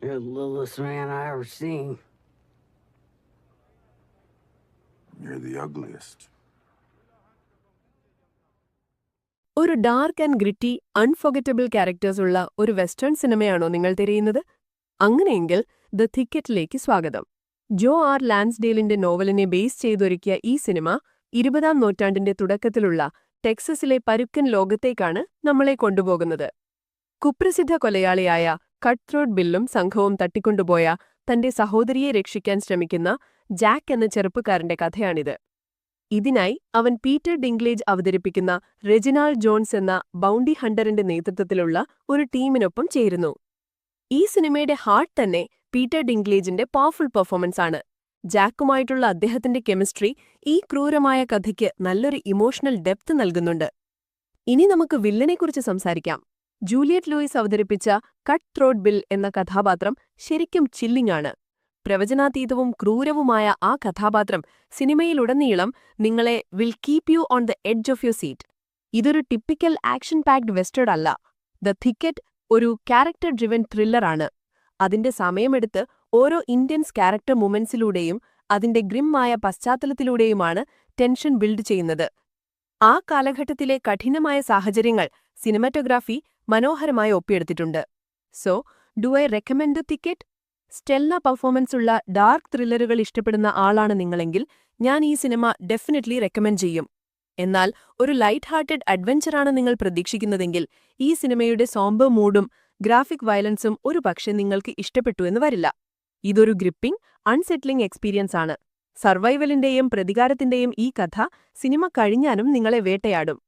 You're the littlest man I ever seen. You're the ugliest. ഒരു dark and gritty unforgettable characters ഉള്ള ഒരു western സിനിമയാണോ നിങ്ങൾ തിരയുന്നത്? അങ്ങനെയെങ്കിൽ ദ തിക്കറ്റിലേക്ക് സ്വാഗതം. ജോ ആർ ലാൻസ്ഡേലിന്റെ നോവലിനെ ബേസ് ചെയ്തൊരുക്കിയ ഈ സിനിമ 20-ാം നൂറ്റാണ്ടിന്റെ തുടക്കത്തിലുള്ള ടെക്സസിലെ പരുക്കൻ ലോകത്തേക്കാണ് നമ്മളെ കൊണ്ടുപോകുന്നത്. കുപ്രസിദ്ധ കൊലയാളിയായ കട്ട് ത്രോട്ട് ബില്ലും സംഘവും തട്ടിക്കൊണ്ടുപോയ തന്റെ സഹോദരിയെ രക്ഷിക്കാൻ ശ്രമിക്കുന്ന ജാക്ക് എന്ന ചെറുപ്പക്കാരന്റെ കഥയാണിത്. ഇതിനായി അവൻ പീറ്റർ ഡിംഗ്ലേജ് അവതരിപ്പിക്കുന്ന റെജിനാൾഡ് ജോൺസ് എന്ന ബൗണ്ടി ഹണ്ടറിന്റെ നേതൃത്വത്തിലുള്ള ഒരു ടീമിനൊപ്പം ചേരുന്നു. ഈ സിനിമയുടെ ഹാർട്ട് തന്നെ പീറ്റർ ഡിംഗ്ലേജിന്റെ പവർഫുൾ പെർഫോമൻസ് ആണ്. ജാക്കുമായിട്ടുള്ള അദ്ദേഹത്തിന്റെ കെമിസ്ട്രി ഈ ക്രൂരമായ കഥയ്ക്ക് നല്ലൊരു ഇമോഷണൽ ഡെപ്ത് നൽകുന്നുണ്ട്. ഇനി നമുക്ക് വില്ലനെക്കുറിച്ച് സംസാരിക്കാം. ജൂലിയറ്റ് ലൂയിസ് അവതരിപ്പിച്ച കട്ട് ത്രോട്ട് ബിൽ എന്ന കഥാപാത്രം ശരിക്കും ചില്ലിംഗ് ആണ്. പ്രവചനാതീതവും ക്രൂരവുമായ ആ കഥാപാത്രം സിനിമയിലുടനീളം നിങ്ങളെ will keep you on the edge of your seat. ഇതൊരു ടിപ്പിക്കൽ ആക്ഷൻ പാക്ഡ് വെസ്റ്റേൺ അല്ല. ദ തിക്കറ്റ് ഒരു ക്യാരക്ടർ ഡ്രിവൻ ത്രില്ലറാണ്. അതിന്റെ സമയമെടുത്ത് ഓരോ ഇന്റൻസ് ക്യാരക്ടർ മൂമെന്റ്സിലൂടെയും അതിന്റെ ഗ്രിമ്മായ പശ്ചാത്തലത്തിലൂടെയുമാണ് ടെൻഷൻ ബിൽഡ് ചെയ്യുന്നത്. ആ കാലഘട്ടത്തിലെ കഠിനമായ സാഹചര്യങ്ങൾ സിനിമാറ്റോഗ്രാഫി മനോഹരമായി ഒപ്പിയെടുത്തിട്ടുണ്ട്. So do I recommend the ticket? Stellar പെർഫോമൻസുള്ള ഡാർക്ക് ത്രില്ലറുകൾ ഇഷ്ടപ്പെടുന്ന ആളാണ് നിങ്ങളെങ്കിൽ ഞാൻ ഈ സിനിമ ഡെഫിനറ്റ്ലി റെക്കമെൻഡ് ചെയ്യും. എന്നാൽ ഒരു ലൈറ്റ് ഹാർട്ടഡ് അഡ്വഞ്ചറാണ് നിങ്ങൾ പ്രതീക്ഷിക്കുന്നതെങ്കിൽ ഈ സിനിമയുടെ സോംബർ മൂഡും ഗ്രാഫിക് വയലൻസും ഒരുപക്ഷെ നിങ്ങൾക്ക് ഇഷ്ടപ്പെട്ടു എന്ന് വരില്ല. ഇതൊരു ഗ്രിപ്പിംഗ്, അൺസെറ്റ്ലിംഗ് എക്സ്പീരിയൻസ് ആണ്. സർവൈവലിന്റെയും പ്രതികാരത്തിന്റെയും ഈ കഥ സിനിമ കഴിഞ്ഞാലും നിങ്ങളെ വേട്ടയാടും.